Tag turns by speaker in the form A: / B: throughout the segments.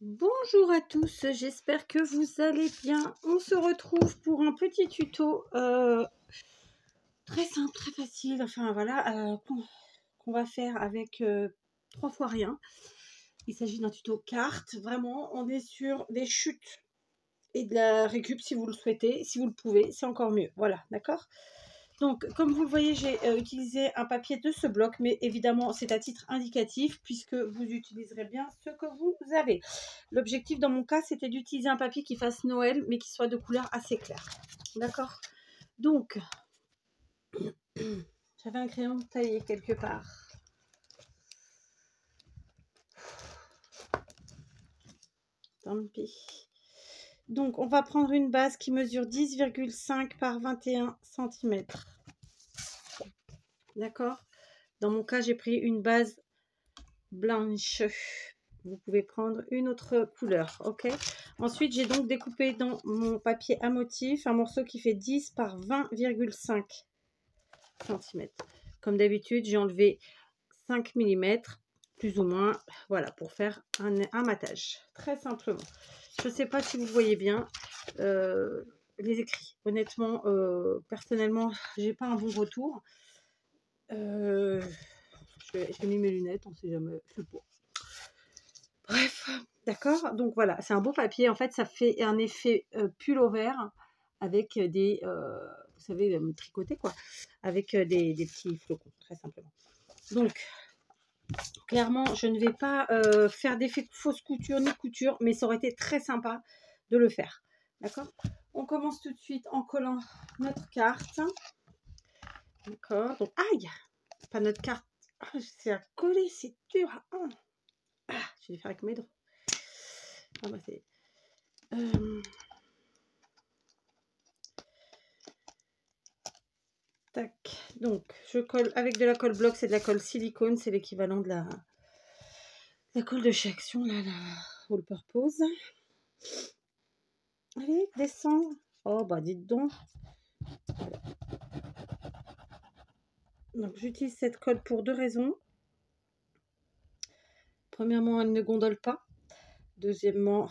A: Bonjour à tous, j'espère que vous allez bien. On se retrouve pour un petit tuto très simple, très facile, enfin voilà, qu'on va faire avec 3 fois rien. Il s'agit d'un tuto carte, vraiment, on est sur des chutes et de la récup si vous le souhaitez, si vous le pouvez, c'est encore mieux, voilà, d'accord? Donc, comme vous le voyez, j'ai utilisé un papier de ce bloc, mais évidemment, c'est à titre indicatif puisque vous utiliserez bien ce que vous avez. L'objectif, dans mon cas, c'était d'utiliser un papier qui fasse Noël, mais qui soit de couleur assez claire. D'accord? Donc, j'avais un crayon taillé quelque part. Tant pis. Donc, on va prendre une base qui mesure 10,5 par 21 cm. D'accord? Dans mon cas, j'ai pris une base blanche. Vous pouvez prendre une autre couleur, ok? Ensuite, j'ai donc découpé dans mon papier à motif un morceau qui fait 10 par 20,5 cm. Comme d'habitude, j'ai enlevé 5 mm, plus ou moins, voilà, pour faire un matage, très simplement. Je ne sais pas si vous voyez bien les écrits. Honnêtement, personnellement, j'ai pas un bon retour. J'ai mis mes lunettes, on sait jamais, je sais pas. Bref, d'accord. Donc voilà, c'est un beau papier. En fait, ça fait un effet pull-over avec des, vous savez, tricoté quoi, avec des petits flocons, très simplement. Donc, clairement, je ne vais pas faire d'effet fausse couture ni couture, mais ça aurait été très sympa de le faire. D'accord? On commence tout de suite en collant notre carte. D'accord. Donc, aïe, pas notre carte. Ah, c'est à coller, c'est dur. Ah, je vais faire avec mes doigts. Ah bah c'est... Tac. Donc, je colle avec de la colle bloc, c'est de la colle silicone, c'est l'équivalent de la colle de chez Action, là, la All Purpose. Allez, descends. Oh, bah dites donc. Voilà. Donc, j'utilise cette colle pour deux raisons. Premièrement, elle ne gondole pas. Deuxièmement,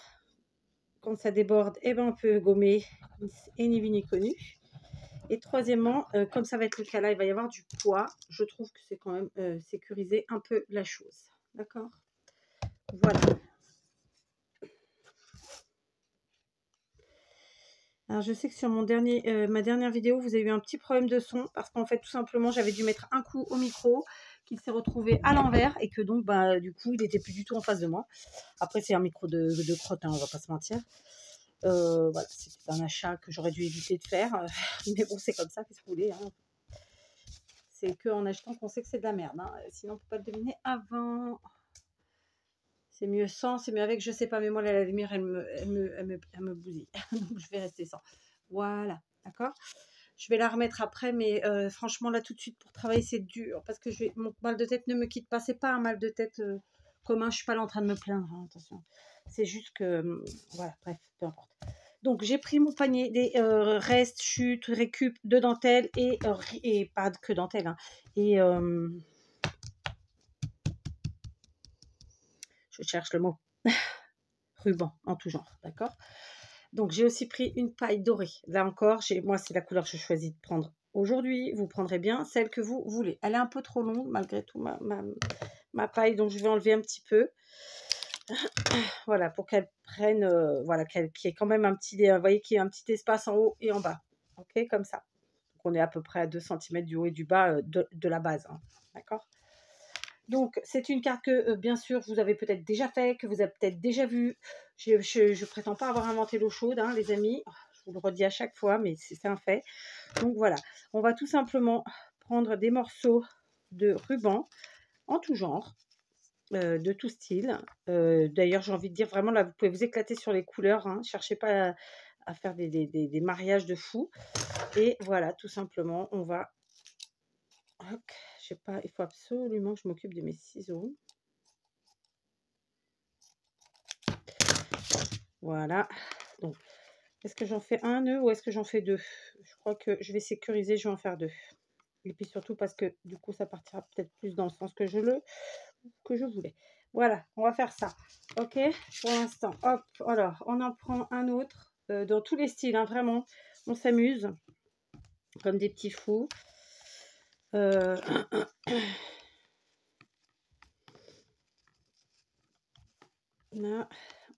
A: quand ça déborde, eh ben, on peut gommer, et ni vu ni connu. Et troisièmement, comme ça va être le cas là, il va y avoir du poids. Je trouve que c'est quand même sécuriser un peu la chose. D'accord? Voilà. Alors, je sais que sur mon ma dernière vidéo, vous avez eu un petit problème de son parce qu'en fait, tout simplement, j'avais dû mettre un coup au micro, qu'il s'est retrouvé à l'envers et que donc, bah, du coup, il n'était plus du tout en face de moi. Après, c'est un micro de crotte, hein, on va pas se mentir. Voilà, c'était un achat que j'aurais dû éviter de faire. Mais bon, c'est comme ça, qu'est-ce que vous voulez, hein. C'est qu'en achetant qu'on sait que c'est de la merde. Hein. Sinon, on ne peut pas le deviner avant. C'est mieux sans, c'est mieux avec, je sais pas, mais moi, la lumière, elle me bousille. Donc, je vais rester sans. Voilà, d'accord? Je vais la remettre après, mais franchement, là, tout de suite, pour travailler, c'est dur. Parce que mon mal de tête ne me quitte pas. C'est pas un mal de tête commun. Je suis pas là en train de me plaindre, hein, attention. C'est juste que, voilà, bref, peu importe. Donc, j'ai pris mon panier des restes, chutes, récup de dentelle et pas que dentelle, hein, et... je cherche le mot, ruban en tout genre, d'accord? Donc, j'ai aussi pris une paille dorée. Là encore, moi, c'est la couleur que je choisis de prendre aujourd'hui. Vous prendrez bien celle que vous voulez. Elle est un peu trop longue, malgré tout, ma paille, donc je vais enlever un petit peu. Voilà, pour qu'elle prenne, voilà, qu'il y ait quand même un petit, vous voyez, qu'il y ait un petit espace en haut et en bas. Ok, comme ça. Donc, on est à peu près à 2 cm du haut et du bas de la base. Hein, d'accord? Donc, c'est une carte que, bien sûr, vous avez peut-être déjà fait, que vous avez peut-être déjà vu. Je ne prétends pas avoir inventé l'eau chaude, hein, les amis. Je vous le redis à chaque fois, mais c'est un fait. Donc, voilà. On va tout simplement prendre des morceaux de ruban en tout genre, de tout style. D'ailleurs, j'ai envie de dire vraiment, là, vous pouvez vous éclater sur les couleurs. Hein. Cherchez pas à faire des mariages de fous. Et voilà, tout simplement, on va... Hop, je sais pas, il faut absolument que je m'occupe de mes ciseaux. Voilà. Donc, est-ce que j'en fais un nœud ou est-ce que j'en fais deux? Je crois que je vais sécuriser, je vais en faire deux. Et puis surtout parce que du coup, ça partira peut-être plus dans le sens que je voulais. Voilà, on va faire ça. Ok, pour l'instant. Hop, alors, on en prend un autre. Dans tous les styles, hein, vraiment. On s'amuse. Comme des petits fous. Là,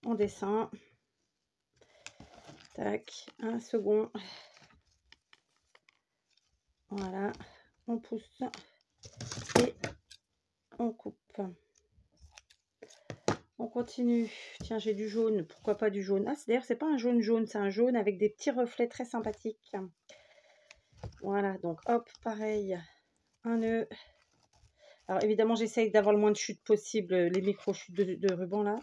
A: on descend. Tac, un second. Voilà, on pousse et on coupe. On continue. Tiens, j'ai du jaune. Pourquoi pas du jaune? Ah, d'ailleurs, c'est pas un jaune jaune, c'est un jaune avec des petits reflets très sympathiques. Voilà, donc hop, pareil. Un nœud. Alors, évidemment, j'essaye d'avoir le moins de chutes possible, les micro-chutes de ruban là.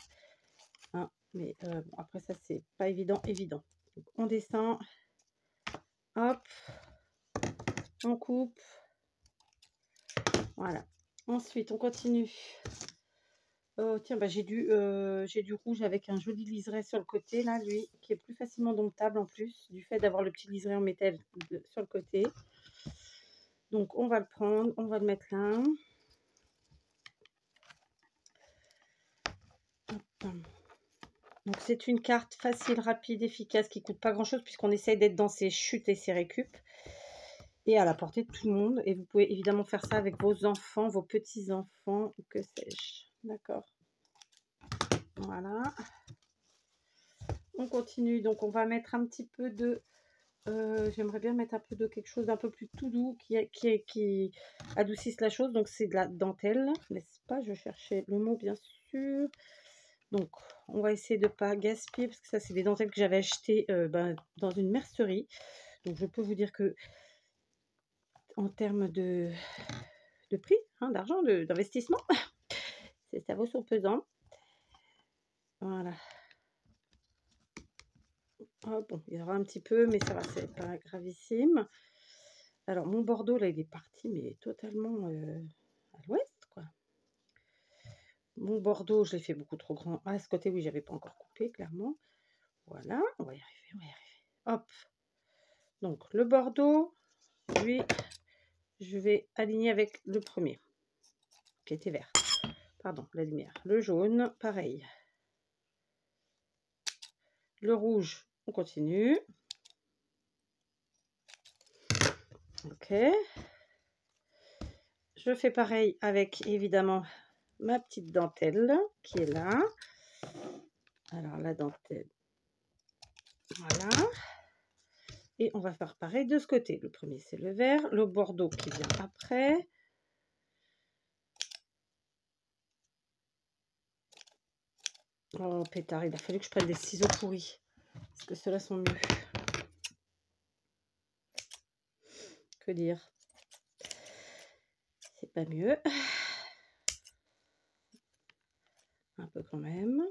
A: Hein, mais bon, après, ça, c'est pas évident. Donc, on descend. Hop. On coupe. Voilà. Ensuite, on continue. Oh, tiens, bah, j'ai du rouge avec un joli liseré sur le côté, là, lui, qui est plus facilement domptable en plus, du fait d'avoir le petit liseré en métal sur le côté. Donc, on va le prendre, on va le mettre là. Hop. Donc, c'est une carte facile, rapide, efficace, qui coûte pas grand-chose, puisqu'on essaye d'être dans ses chutes et ses récup. Et à la portée de tout le monde. Et vous pouvez évidemment faire ça avec vos enfants, vos petits-enfants, ou que sais-je. D'accord. Voilà. On continue, donc on va mettre un petit peu de... j'aimerais bien mettre un peu de quelque chose d'un peu plus tout doux qui adoucisse la chose. Donc c'est de la dentelle, n'est-ce pas? Je cherchais le mot, bien sûr. Donc on va essayer de ne pas gaspiller, parce que ça c'est des dentelles que j'avais achetées dans une mercerie. Donc je peux vous dire que en termes de prix, hein, d'argent, d'investissement, ça vaut son pesant. Voilà. Oh, bon, il y aura un petit peu, mais ça va, c'est pas gravissime. Alors, mon Bordeaux, là, il est parti, mais totalement à l'ouest, quoi. Mon Bordeaux, je l'ai fait beaucoup trop grand. Ah, à ce côté, oui, j'avais pas encore coupé, clairement. Voilà, on va y arriver, on va y arriver. Hop. Donc, le Bordeaux, lui, je vais aligner avec le premier, qui était vert. Pardon, la lumière. Le jaune, pareil. Le rouge, on continue. Ok. Je fais pareil avec, évidemment, ma petite dentelle qui est là. Alors, la dentelle. Voilà. Et on va faire pareil de ce côté. Le premier, c'est le vert. Le bordeaux qui vient après. Oh, pétard, il a fallu que je prenne des ciseaux pourris. Parce que ceux-là sont mieux. Que dire? C'est pas mieux. Un peu quand même.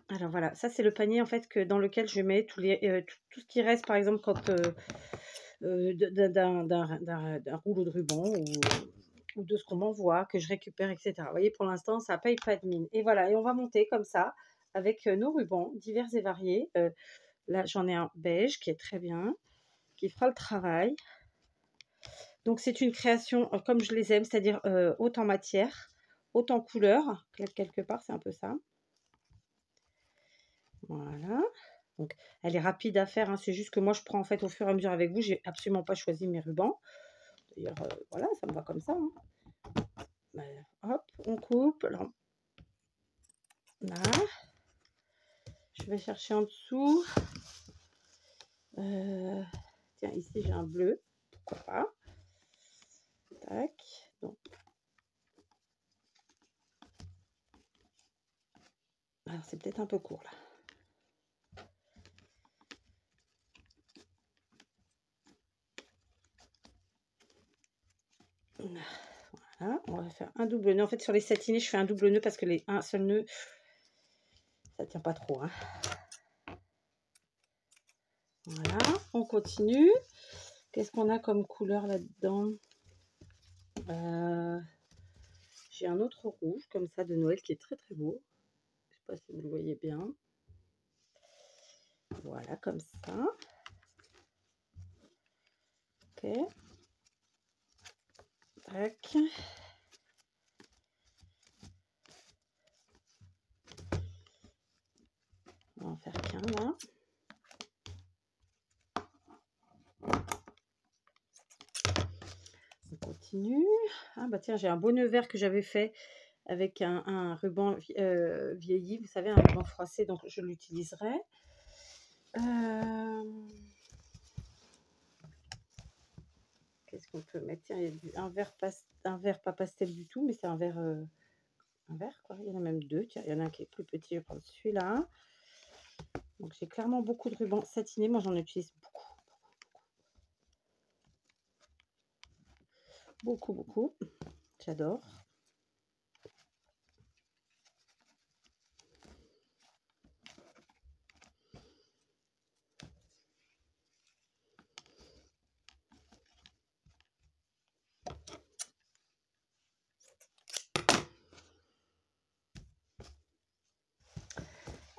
A: Alors voilà, ça c'est le panier en fait dans lequel je mets tout ce qui reste, par exemple quand d'un rouleau de ruban ou de ce qu'on m'envoie, que je récupère, etc. Vous voyez, pour l'instant, ça paye pas de mine. Et voilà, et on va monter comme ça avec nos rubans divers et variés. Là, j'en ai un beige qui est très bien, qui fera le travail. Donc, c'est une création comme je les aime, c'est-à-dire haute en matière, haute en couleur, quelque part, c'est un peu ça. Voilà. Donc, elle est rapide à faire, hein. C'est juste que moi, je prends en fait au fur et à mesure avec vous. J'ai absolument pas choisi mes rubans. D'ailleurs, voilà, ça me va comme ça. Hein. Ben, hop, on coupe. Alors, là. Je vais chercher en dessous. Tiens, ici, j'ai un bleu. Pourquoi pas. Tac. Donc. Alors, c'est peut-être un peu court, là. Voilà, on va faire un double nœud. En fait, sur les satinés, je fais un double nœud parce que un seul nœud, ça tient pas trop. Hein. Voilà, on continue. Qu'est-ce qu'on a comme couleur là-dedans? J'ai un autre rouge comme ça de Noël qui est très très beau. Je sais pas si vous le voyez bien. Voilà, comme ça. Ok. Tac. On va en faire qu'un là. On continue. Ah bah tiens, j'ai un beau nœud vert que j'avais fait avec un ruban vieilli, vous savez, un ruban froissé, donc je l'utiliserai. Qu'est-ce qu'on peut mettre? Tiens, il y a un vert pas pastel du tout, mais c'est un vert quoi. Il y en a même deux. Tiens, il y en a un qui est plus petit, je prends celui-là. Donc j'ai clairement beaucoup de rubans satinés. Moi, j'en utilise beaucoup. Beaucoup, beaucoup. J'adore.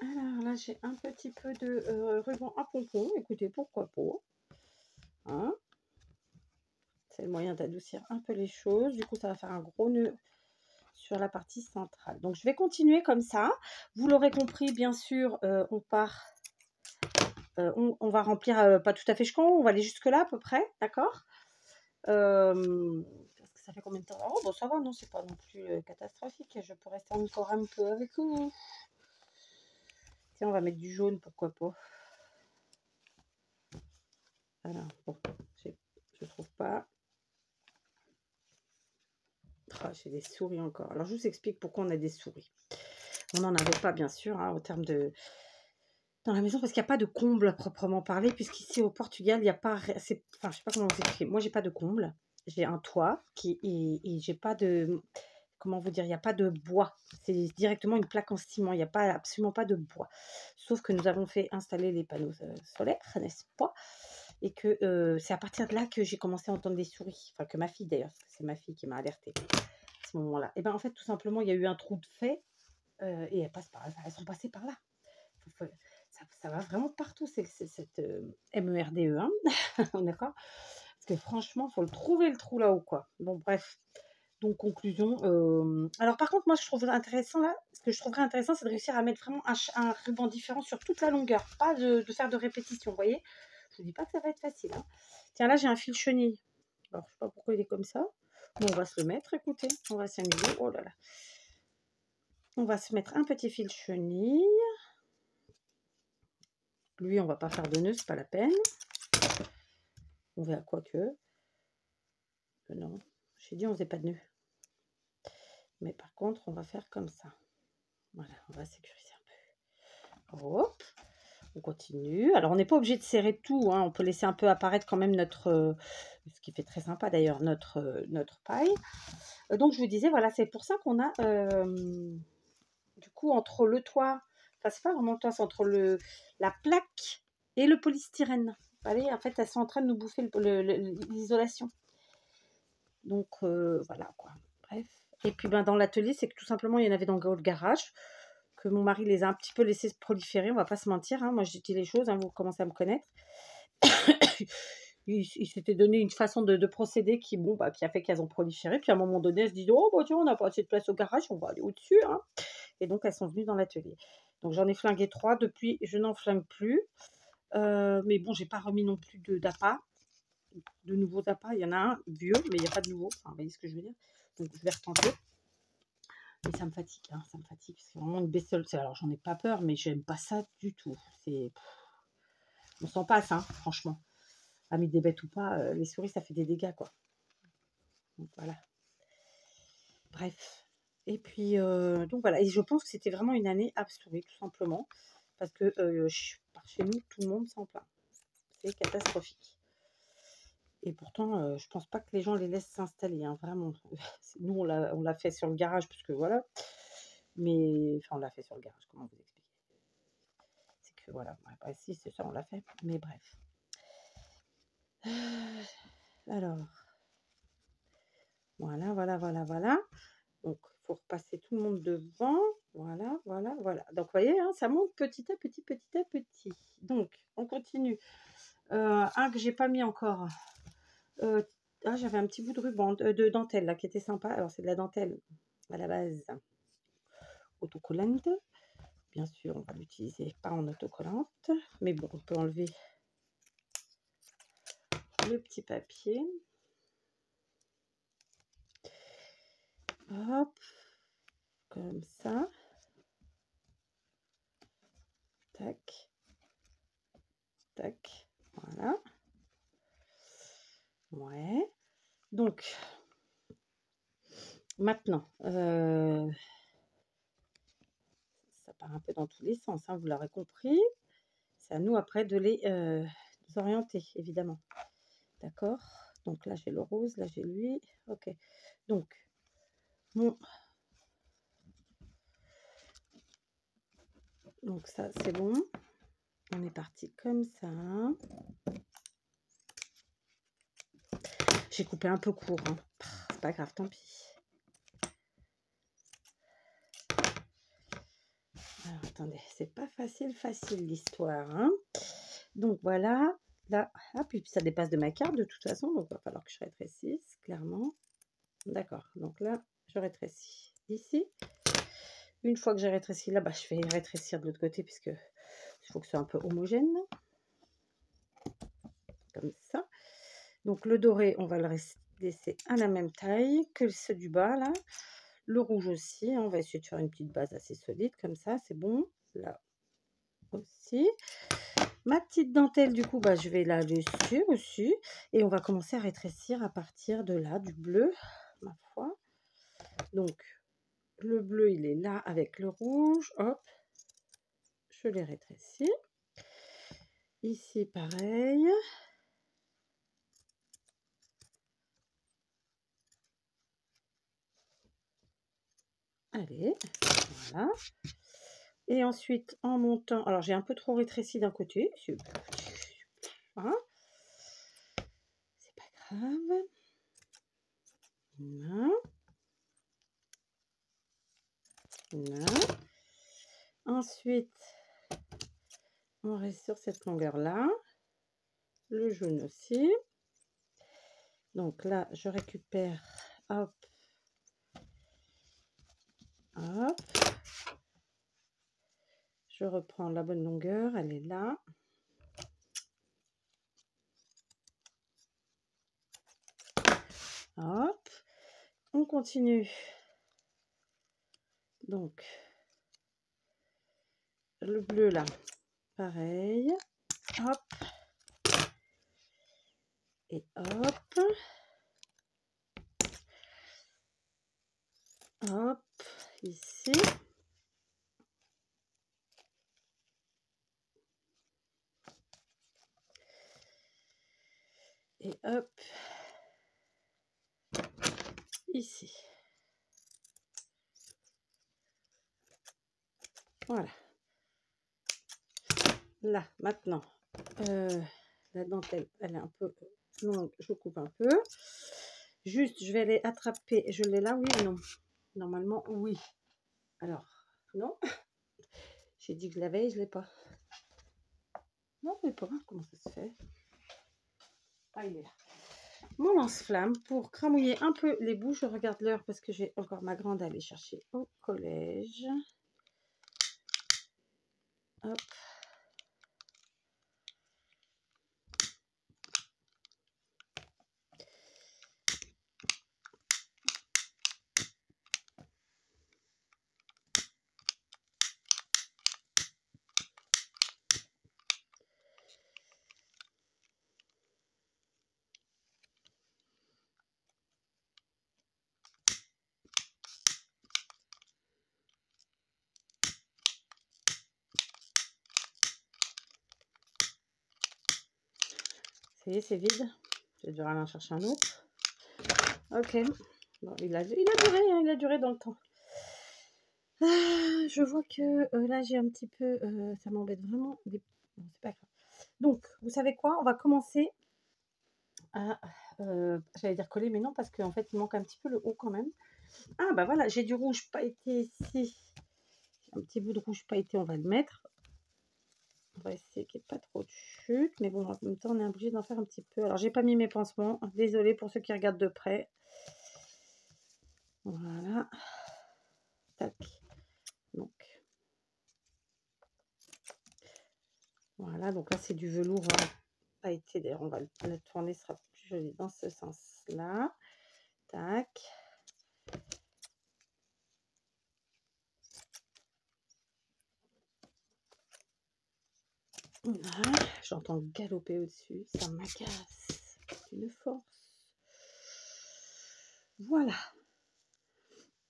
A: Alors là, j'ai un petit peu de ruban à pompon. Écoutez, pourquoi pas, hein? C'est le moyen d'adoucir un peu les choses. Du coup, ça va faire un gros nœud sur la partie centrale. Donc, je vais continuer comme ça. Vous l'aurez compris, bien sûr, on part... on va remplir pas tout à fait jusqu'en haut. On va aller jusque-là à peu près, d'accord? Parce que ça fait combien de temps? Oh, bon, ça va, non, c'est pas non plus catastrophique. Je peux rester encore un peu avec vous. Tiens, on va mettre du jaune, pourquoi pas. Voilà, bon, je trouve pas. Oh, j'ai des souris encore. Alors, je vous explique pourquoi on a des souris. On n'en avait pas, bien sûr, hein, en termes de... dans la maison, parce qu'il n'y a pas de comble à proprement parler, puisqu'ici, au Portugal, il n'y a pas... Enfin, je sais pas comment vous expliquer. Moi, j'ai pas de comble. J'ai un toit et j'ai pas de... Comment vous dire? Il n'y a pas de bois. C'est directement une plaque en ciment. Il n'y a pas, absolument pas de bois. Sauf que nous avons fait installer les panneaux solaires, n'est-ce pas? Et que c'est à partir de là que j'ai commencé à entendre des souris. Enfin, que ma fille, d'ailleurs. C'est ma fille qui m'a alertée à ce moment-là. Et bien, en fait, tout simplement, il y a eu un trou de fait et elles sont passées par là. Ça va vraiment partout, c'est cette MERDE, hein. D'accord? Parce que franchement, il faut le trouver, le trou là-haut, quoi. Bon, bref. Donc, conclusion. Alors, par contre, moi, je trouve intéressant, là, ce que je trouverais intéressant, c'est de réussir à mettre vraiment un ruban différent sur toute la longueur. Pas de faire de répétition, vous voyez? Je vous dis pas que ça va être facile, hein. Tiens, là, j'ai un fil chenille. Alors, je sais pas pourquoi il est comme ça. Bon, on va se le mettre, écoutez. On va s'amuser. Oh là là. On va se mettre un petit fil chenille. Lui, on va pas faire de nœud, c'est pas la peine. On verra quoi que. Non, j'ai dit on faisait pas de nœud. Mais par contre, on va faire comme ça. Voilà, on va sécuriser un peu. Hop, on continue. Alors, on n'est pas obligé de serrer tout, hein. On peut laisser un peu apparaître quand même notre... ce qui fait très sympa d'ailleurs, notre paille. Donc, je vous disais, voilà, c'est pour ça qu'on a... du coup, entre le toit... Enfin, c'est pas vraiment le toit, c'est entre la plaque et le polystyrène. Vous voyez, en fait, elles sont en train de nous bouffer l'isolation. Donc, voilà, quoi. Bref. Et puis, ben, dans l'atelier, c'est que tout simplement, il y en avait dans le garage, que mon mari les a un petit peu laissés proliférer, on va pas se mentir, hein. Moi, je dis les choses, hein, vous commencez à me connaître. il s'était donné une façon de procéder qui, bon, bah, qui a fait qu'elles ont proliféré. Puis, à un moment donné, elles se disent, oh, bah, tiens, on n'a pas assez de place au garage, on va aller au-dessus, hein. Et donc, elles sont venues dans l'atelier. Donc, j'en ai flingué 3. Depuis, je n'en flingue plus. Mais bon, j'ai pas remis non plus d'appât. De nouveaux appâts. Il y en a un vieux, mais il n'y a pas de nouveau. Enfin, vous voyez ce que je veux dire? Donc, je vais retenter. Mais ça me fatigue, hein, ça me fatigue. C'est vraiment une bestiole. Alors, j'en ai pas peur, mais j'aime pas ça du tout. On s'en passe, hein, franchement. Amis des bêtes ou pas, les souris, ça fait des dégâts, quoi. Donc, voilà. Bref. Et puis, donc voilà. Et je pense que c'était vraiment une année à souris, tout simplement. Parce que par chez nous, tout le monde s'en plaint. C'est catastrophique. Et pourtant, je pense pas que les gens les laissent s'installer, hein, vraiment. Nous, on l'a fait sur le garage, parce que voilà. Mais, enfin, on l'a fait sur le garage, comment vous expliquer? C'est que, voilà, bah, si, c'est ça, on l'a fait. Mais bref. Alors, voilà, voilà, voilà, voilà. Donc, il faut repasser tout le monde devant. Voilà, voilà, voilà. Donc, vous voyez, hein, ça monte petit à petit, petit à petit. Donc, on continue. Un que j'ai pas mis encore. Ah, j'avais un petit bout de ruban, de dentelle là qui était sympa. Alors c'est de la dentelle à la base autocollante. Bien sûr, on va l'utiliser pas en autocollante, mais bon, on peut enlever le petit papier. Hop, comme ça. Tac, tac, voilà. Ouais. Donc, maintenant, ça part un peu dans tous les sens, hein, vous l'aurez compris. C'est à nous après de les orienter, évidemment. D'accord? Donc là, j'ai le rose, là, j'ai lui. Ok. Donc, bon. Donc ça, c'est bon. On est parti comme ça. J'ai coupé un peu court, hein. C'est pas grave, tant pis. Alors, attendez, c'est pas facile l'histoire, hein. Donc voilà, là, ah, puis ça dépasse de ma carte de toute façon, donc il va falloir que je rétrécisse, clairement. D'accord, donc là, je rétrécis ici. Une fois que j'ai rétréci là, bah, je vais rétrécir de l'autre côté, puisque il faut que ce soit un peu homogène. Comme ça. Donc le doré, on va le laisser à la même taille que ceux du bas, là. Le rouge aussi, hein, on va essayer de faire une petite base assez solide, comme ça, c'est bon. Là aussi. Ma petite dentelle, du coup, bah, je vais la dessus aussi. Et on va commencer à rétrécir à partir de là, du bleu, ma foi. Donc, le bleu, il est là avec le rouge. Hop, je les rétrécis. Ici, pareil. Allez, voilà. Et ensuite, en montant, alors j'ai un peu trop rétréci d'un côté. Hein, c'est pas grave. Là. Là. Ensuite, on reste sur cette longueur-là. Le jaune aussi. Donc là, je récupère, hop, hop. Je reprends la bonne longueur, elle est là. Hop, on continue. Donc, le bleu là, pareil. Hop. Et hop. Hop, ici. Et hop, ici. Voilà. Là, maintenant, la dentelle, elle est un peu longue, je coupe un peu. Juste, je vais aller attraper, je l'ai là, oui ou non? Normalement, oui. Alors, non. J'ai dit que je l'avais, je ne l'ai pas. Non, je ne l'ai pas. Comment ça se fait? Ah, il est là. Mon lance-flamme pour cramouiller un peu les bouts. Je regarde l'heure parce que j'ai encore ma grande à aller chercher au collège. Hop. Ça y est, c'est vide. Je vais devoir aller en chercher un autre. Ok. Bon, il a duré, hein, il a duré dans le temps. Ah, je vois que là, j'ai un petit peu... ça m'embête vraiment. Bon, c'est pas grave. Donc, vous savez quoi? On va commencer à... j'allais dire coller, mais non, parce qu'en fait, il manque un petit peu le haut quand même. Ah, bah voilà, j'ai du rouge pailleté ici. Un petit bout de rouge pailleté, on va le mettre. On va essayer qu'il n'y ait pas trop de chute. Mais bon, en même temps, on est obligé d'en faire un petit peu. Alors, j'ai pas mis mes pansements. Désolée pour ceux qui regardent de près. Voilà. Tac. Donc. Voilà. Donc là, c'est du velours pailleté. D'ailleurs, on va le tourner. Ce sera plus joli dans ce sens-là. Tac. Voilà. J'entends galoper au-dessus. Ça m'agace d'une force. Voilà.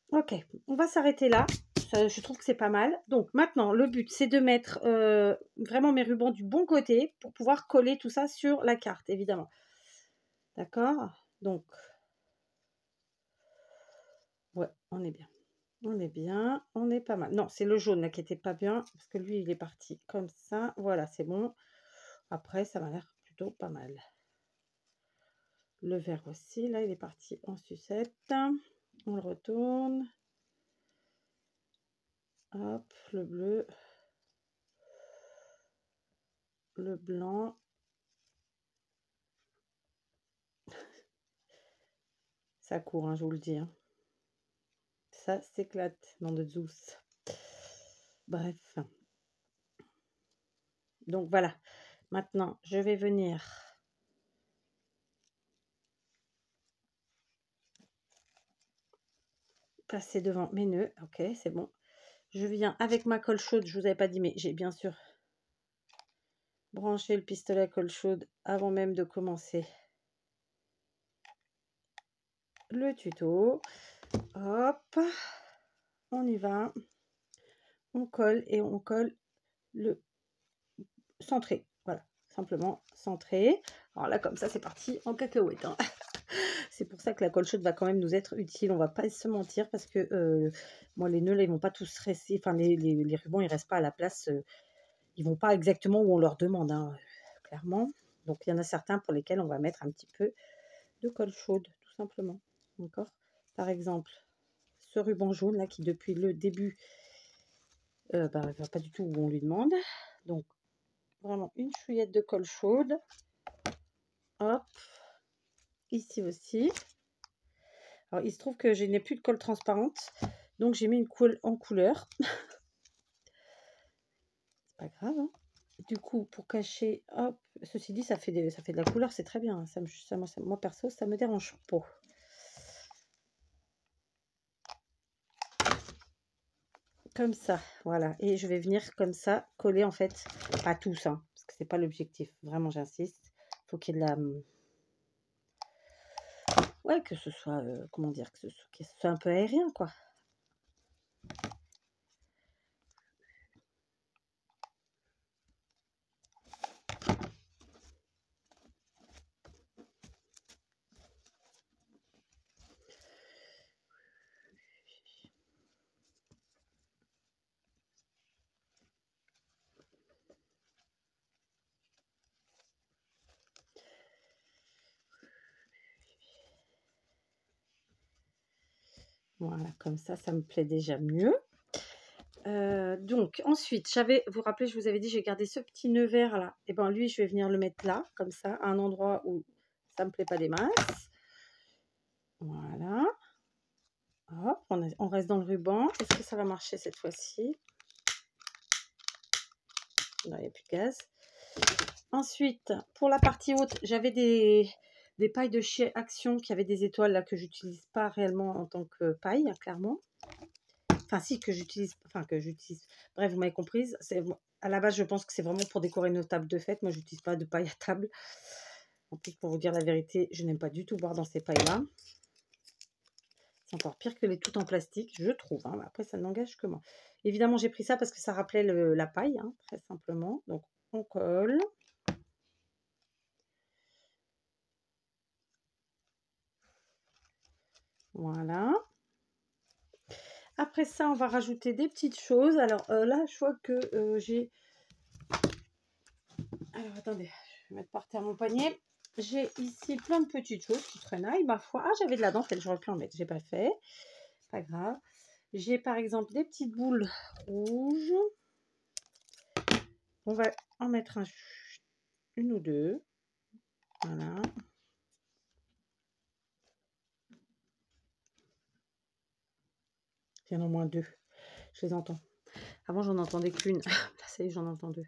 A: Ok, on va s'arrêter là. Ça, je trouve que c'est pas mal. Donc maintenant, le but, c'est de mettre vraiment mes rubans du bon côté pour pouvoir coller tout ça sur la carte, évidemment. D'accord? Donc, ouais, on est bien. On est bien, on est pas mal. Non, c'est le jaune là qui était pas bien, parce que lui, il est parti comme ça. Voilà, c'est bon. Après, ça m'a l'air plutôt pas mal. Le vert aussi, là, il est parti en sucette. On le retourne. Hop, le bleu. Le blanc. Ça court, hein, je vous le dis. Hein. Ça s'éclate, nom de Zeus. Bref. Donc voilà. Maintenant, je vais venir passer devant mes nœuds. Ok, c'est bon. Je viens avec ma colle chaude. Je vous avais pas dit, mais j'ai bien sûr branché le pistolet à colle chaude avant même de commencer le tuto. Hop. On y va. On colle et on colle le centré. Voilà, simplement centré. Alors là, comme ça, c'est parti en cacahuète. Hein. C'est pour ça que la colle chaude va quand même nous être utile. On va pas se mentir parce que moi, les nœuds, là, ils vont pas tous rester. Enfin, les rubans, ils restent pas à la place. Ils vont pas exactement où on leur demande, hein, clairement. Donc, il y en a certains pour lesquels on va mettre un petit peu de colle chaude, tout simplement. D'accord? Par exemple, ce ruban jaune là qui, depuis le début, ne va pas du tout où on lui demande. Donc, vraiment une chouillette de colle chaude. Hop. Ici aussi. Alors, il se trouve que je n'ai plus de colle transparente. Donc, j'ai mis une colle en couleur. C'est pas grave. Hein. Du coup, pour cacher, hop, ceci dit, ça fait de la couleur, c'est très bien. Moi, perso, ça me dérange pas. Comme ça, voilà. Et je vais venir comme ça, coller en fait, pas tous, hein, parce que c'est pas l'objectif. Vraiment, j'insiste. Faut qu'il y ait de la... Ouais, que ce soit, comment dire, que ce soit un peu aérien, quoi. Voilà, comme ça me plaît déjà mieux. Donc, ensuite, vous vous rappelez, je vous avais dit, j'ai gardé ce petit nœud vert là. Et ben lui, je vais venir le mettre là, comme ça, à un endroit où ça me plaît pas des masses. Voilà. Hop, on reste dans le ruban. Est-ce que ça va marcher cette fois-ci? Non, il n'y a plus de gaz. Ensuite, pour la partie haute, j'avais des pailles de chez Action qui avaient des étoiles là que j'utilise pas réellement en tant que paille, hein, clairement. Enfin, si, que j'utilise. Bref, vous m'avez comprise. À la base, je pense que c'est vraiment pour décorer nos tables de fête. Moi, je n'utilise pas de paille à table. En plus, pour vous dire la vérité, je n'aime pas du tout boire dans ces pailles-là. C'est encore pire que les toutes en plastique, je trouve. Hein. Après, ça n'engage que moi. Évidemment, j'ai pris ça parce que ça rappelait la paille, hein, très simplement. Donc, on colle. Voilà. Après ça, on va rajouter des petites choses. Alors là, je vois que j'ai... Alors, attendez, je vais mettre par terre mon panier. J'ai ici plein de petites choses qui traînaillent, ma foi. Ah, j'avais de la dentelle, j'aurais pu en mettre. J'ai pas fait. Pas grave. J'ai par exemple des petites boules rouges. on va en mettre une ou deux. Voilà. Il y en a au moins deux. Je les entends. Avant, j'en entendais qu'une. Là, ça y est, j'en entends deux.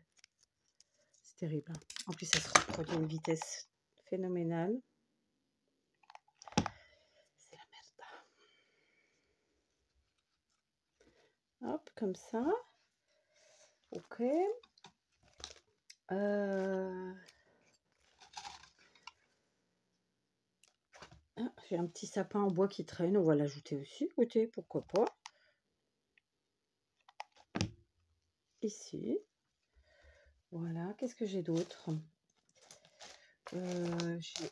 A: C'est terrible. En plus, ça se reproduit à une vitesse phénoménale. C'est la merde. Hop, comme ça. Ok. J'ai un petit sapin en bois qui traîne. On va l'ajouter aussi. Écoutez, pourquoi pas. Ici. Voilà. Qu'est-ce que j'ai d'autre? J'ai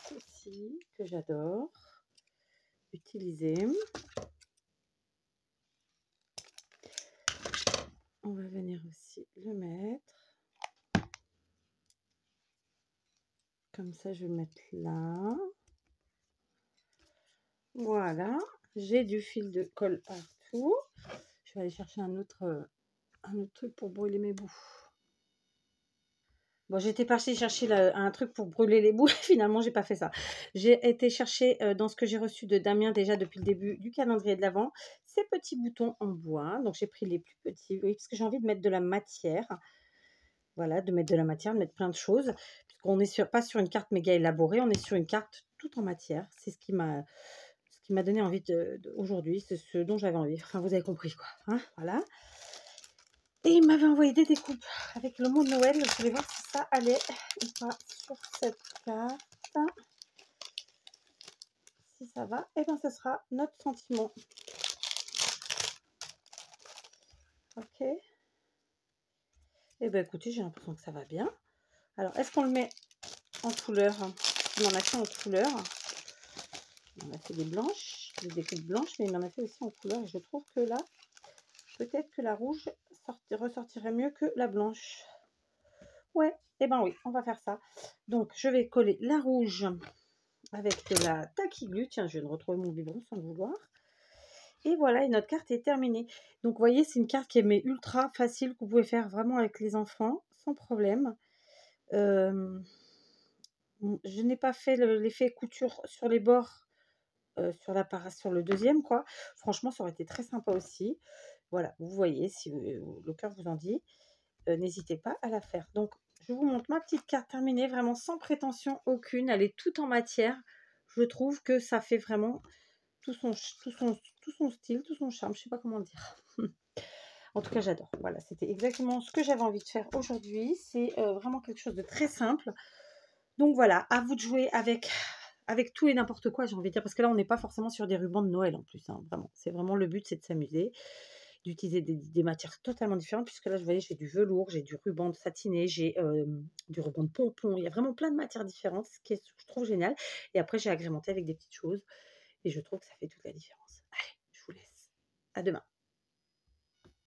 A: ceci que j'adore utiliser. On va venir aussi le mettre. Comme ça, je vais le mettre là. Voilà. J'ai du fil de colle partout. Je vais aller chercher un autre truc pour brûler mes bouts. Bon, j'étais partie chercher un truc pour brûler les bouts. Finalement, j'ai pas fait ça. J'ai été chercher dans ce que j'ai reçu de Damien déjà depuis le début du calendrier de l'Avent, ces petits boutons en bois. Donc, j'ai pris les plus petits, oui, parce que j'ai envie de mettre de la matière. Voilà, de mettre de la matière, de mettre plein de choses. Puisqu'on n'est pas sur une carte méga élaborée, on est sur une carte tout en matière. C'est ce qui m'a donné envie aujourd'hui. C'est ce dont j'avais envie. Enfin, vous avez compris quoi. Hein, voilà. Et il m'avait envoyé des découpes avec le mot Noël. Je voulais voir si ça allait ou pas sur cette carte. Si ça va, et bien ce sera notre sentiment. Ok. Et bien écoutez, j'ai l'impression que ça va bien. Alors, est-ce qu'on le met en couleur? Il m'en a fait en couleur. Il m'en a fait des blanches, des découpes blanches, mais il m'en a fait aussi en couleur. Et je trouve que là, peut-être que la rouge ressortirait mieux que la blanche. Ouais, et ben oui, on va faire ça. Donc, je vais coller la rouge avec de la taquiglu. Tiens, je viens de retrouver mon biberon sans le vouloir. Et voilà, et notre carte est terminée. Donc, vous voyez, c'est une carte qui est ultra facile, que vous pouvez faire vraiment avec les enfants, sans problème. Je n'ai pas fait l'effet couture sur les bords, sur le deuxième, quoi. Franchement, ça aurait été très sympa aussi. Voilà, vous voyez, si le cœur vous en dit, n'hésitez pas à la faire. Donc, je vous montre ma petite carte terminée, vraiment sans prétention aucune. Elle est toute en matière. Je trouve que ça fait vraiment tout son style, tout son charme. Je ne sais pas comment le dire. En tout cas, j'adore. Voilà, c'était exactement ce que j'avais envie de faire aujourd'hui. C'est vraiment quelque chose de très simple. Donc voilà, à vous de jouer avec tout et n'importe quoi, j'ai envie de dire. Parce que là, on n'est pas forcément sur des rubans de Noël en plus. Hein, vraiment, c'est vraiment le but, c'est de s'amuser, d'utiliser des matières totalement différentes. Puisque là, je voyais, j'ai du velours, j'ai du ruban de satiné, j'ai du ruban de pompon. Il y a vraiment plein de matières différentes, ce qui est, je trouve, génial. Et après, j'ai agrémenté avec des petites choses. Et je trouve que ça fait toute la différence. Allez, je vous laisse. À demain.